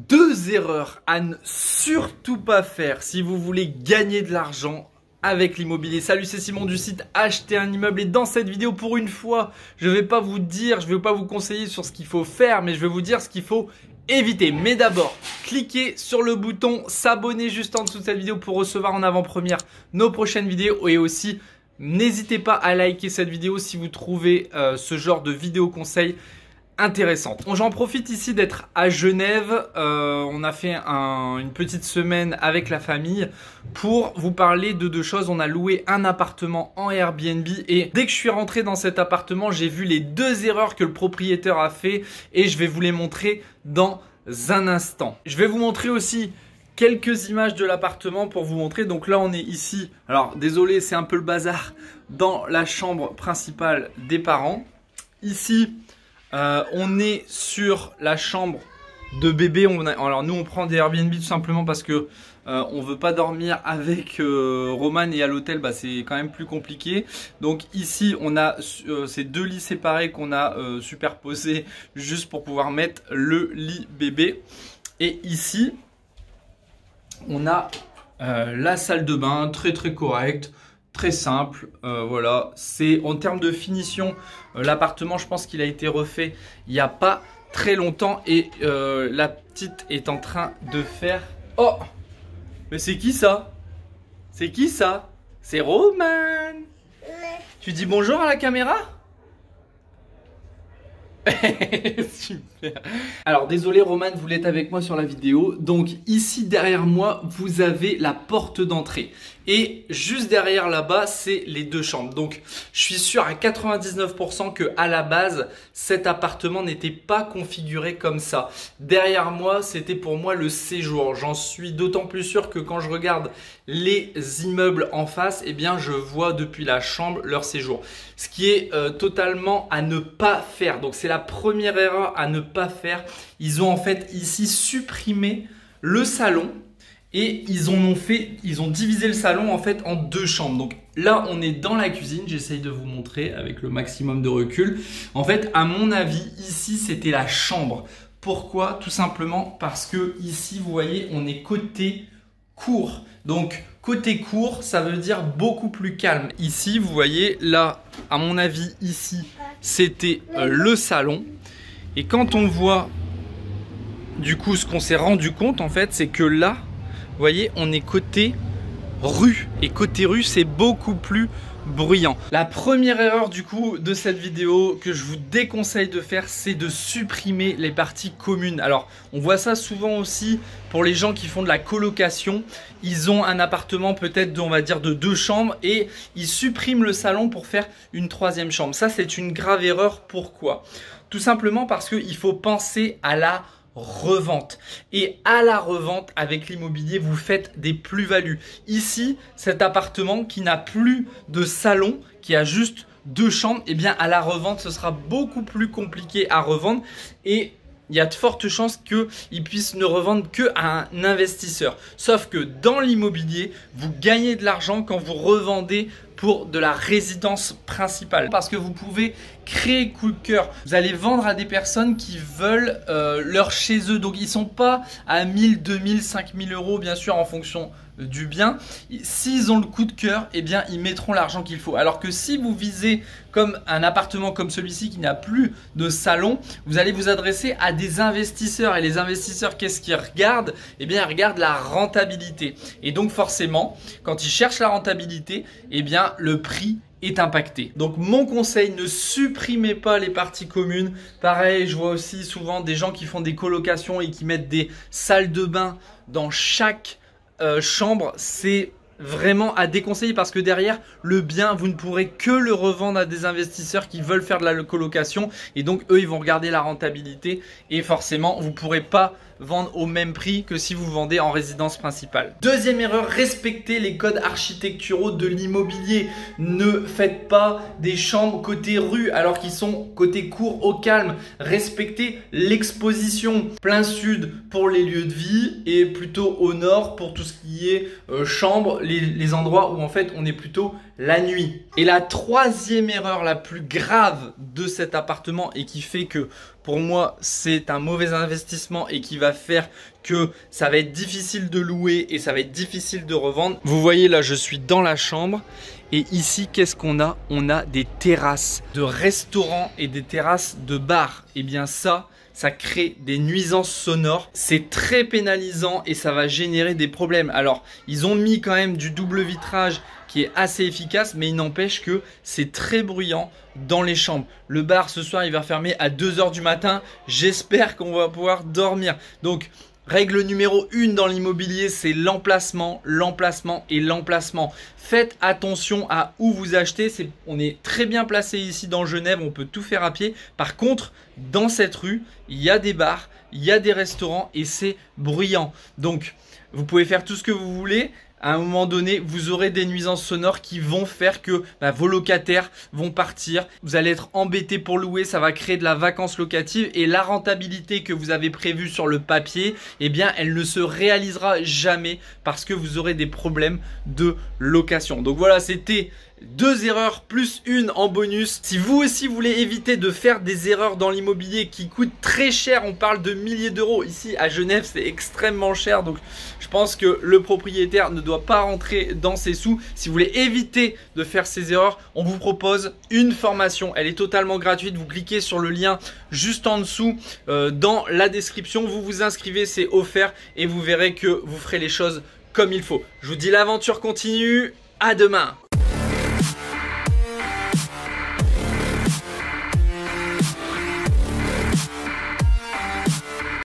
Deux erreurs à ne surtout pas faire si vous voulez gagner de l'argent avec l'immobilier. Salut, c'est Simon du site Acheter un immeuble, et dans cette vidéo, pour une fois, je vais pas vous conseiller sur ce qu'il faut faire, mais je vais vous dire ce qu'il faut éviter. Mais d'abord, cliquez sur le bouton s'abonner juste en dessous de cette vidéo pour recevoir en avant-première nos prochaines vidéos, et aussi n'hésitez pas à liker cette vidéo si vous trouvez ce genre de vidéo conseil intéressante. J'en profite ici d'être à Genève. On a fait une petite semaine avec la famille pour vous parler de deux choses. On a loué un appartement en Airbnb, et dès que je suis rentré dans cet appartement, j'ai vu les deux erreurs que le propriétaire a fait, et je vais vous les montrer dans un instant. Je vais vous montrer aussi quelques images de l'appartement pour vous montrer. Donc là, on est ici. Alors désolé, c'est un peu le bazar dans la chambre principale des parents. Ici, on est sur la chambre de bébé. Alors nous, on prend des Airbnb tout simplement parce que on veut pas dormir avec Roman, et à l'hôtel, bah, c'est quand même plus compliqué. Donc ici, on a ces deux lits séparés qu'on a superposés juste pour pouvoir mettre le lit bébé. Et ici, on a la salle de bain, très correcte. Très simple, voilà. C'est en termes de finition, l'appartement, je pense qu'il a été refait il n'y a pas très longtemps, et la petite est en train de faire. Oh, mais c'est qui ça? C'est qui ça? C'est Roman. Tu dis bonjour à la caméra? Super. Alors désolé, Roman voulait être avec moi sur la vidéo. Donc ici derrière moi, vous avez la porte d'entrée, et juste derrière là-bas, c'est les deux chambres. Donc je suis sûr à 99% que à la base, cet appartement n'était pas configuré comme ça. Derrière moi, c'était pour moi le séjour. J'en suis d'autant plus sûr que quand je regarde les immeubles en face, eh bien je vois depuis la chambre leur séjour. Ce qui est totalement à ne pas faire. Donc c'est la première erreur à ne pas faire. Ils ont en fait ici supprimé le salon, et ils ont divisé le salon en fait en deux chambres. Donc là, on est dans la cuisine. J'essaye de vous montrer avec le maximum de recul. En fait, à mon avis, ici, c'était la chambre. Pourquoi? Tout simplement parce que ici, vous voyez, on est côté cour. Donc côté cour, ça veut dire beaucoup plus calme. Ici, vous voyez, là, à mon avis, ici, c'était le salon. Et quand on voit, du coup, ce qu'on s'est rendu compte, en fait, c'est que là, vous voyez, on est côté rue. Et côté rue, c'est beaucoup plus bruyant. La première erreur du coup de cette vidéo que je vous déconseille de faire, c'est de supprimer les parties communes. Alors on voit ça souvent aussi pour les gens qui font de la colocation. Ils ont un appartement peut-être on va dire de deux chambres, et ils suppriment le salon pour faire une troisième chambre. Ça, c'est une grave erreur. Pourquoi? Tout simplement parce qu'il faut penser à la revente, et à la revente avec l'immobilier, vous faites des plus-values. Ici, cet appartement qui n'a plus de salon, qui a juste deux chambres, et bien à la revente, ce sera beaucoup plus compliqué à revendre, et il y a de fortes chances qu'ils puissent ne revendre qu'à un investisseur. Sauf que dans l'immobilier, vous gagnez de l'argent quand vous revendez pour de la résidence principale, parce que vous pouvez créer coup de cœur. Vous allez vendre à des personnes qui veulent leur chez eux. Donc ils ne sont pas à 1000, 2000, 5000 euros, bien sûr, en fonction du bien. S'ils ont le coup de cœur, eh bien ils mettront l'argent qu'il faut. Alors que si vous visez comme un appartement comme celui-ci qui n'a plus de salon, vous allez vous adresser à des investisseurs. Et les investisseurs, qu'est-ce qu'ils regardent? Eh bien ils regardent la rentabilité. Et donc forcément, quand ils cherchent la rentabilité, eh bien le prix est impacté. Donc mon conseil, ne supprimez pas les parties communes. Pareil, je vois aussi souvent des gens qui font des colocations et qui mettent des salles de bain dans chaque chambre. C'est vraiment à déconseiller, parce que derrière le bien, vous ne pourrez que le revendre à des investisseurs qui veulent faire de la colocation, et donc eux ils vont regarder la rentabilité, et forcément vous ne pourrez pas vendre au même prix que si vous vendez en résidence principale. Deuxième erreur, respectez les codes architecturaux de l'immobilier. Ne faites pas des chambres côté rue alors qu'ils sont côté cour au calme. Respectez l'exposition. Plein sud pour les lieux de vie, et plutôt au nord pour tout ce qui est chambre, les endroits où en fait on est plutôt la nuit. Et la troisième erreur la plus grave de cet appartement et qui fait que pour moi c'est un mauvais investissement et qui va faire que ça va être difficile de louer et ça va être difficile de revendre. Vous voyez là, je suis dans la chambre et ici qu'est-ce qu'on a? On a des terrasses de restaurants et des terrasses de bars. Et bien ça crée des nuisances sonores. C'est très pénalisant et ça va générer des problèmes. Alors, ils ont mis quand même du double vitrage qui est assez efficace, mais il n'empêche que c'est très bruyant dans les chambres. Le bar ce soir, il va fermer à 2 h du matin. J'espère qu'on va pouvoir dormir. Donc, règle numéro 1 dans l'immobilier, c'est l'emplacement, l'emplacement et l'emplacement. Faites attention à où vous achetez. On est très bien placé ici dans Genève, on peut tout faire à pied. Par contre, dans cette rue, il y a des bars, il y a des restaurants et c'est bruyant. Donc, vous pouvez faire tout ce que vous voulez. À un moment donné, vous aurez des nuisances sonores qui vont faire que vos locataires vont partir. Vous allez être embêté pour louer, ça va créer de la vacance locative et la rentabilité que vous avez prévue sur le papier, eh bien, elle ne se réalisera jamais parce que vous aurez des problèmes de location. Donc voilà, c'était 2 erreurs plus une en bonus. Si vous aussi voulez éviter de faire des erreurs dans l'immobilier qui coûtent très cher, on parle de milliers d'euros. Ici à Genève, c'est extrêmement cher. Donc je pense que le propriétaire ne doit pas rentrer dans ses sous. Si vous voulez éviter de faire ces erreurs, on vous propose une formation. Elle est totalement gratuite. Vous cliquez sur le lien juste en dessous dans la description. Vous vous inscrivez, c'est offert et vous verrez que vous ferez les choses comme il faut. Je vous dis l'aventure continue. À demain.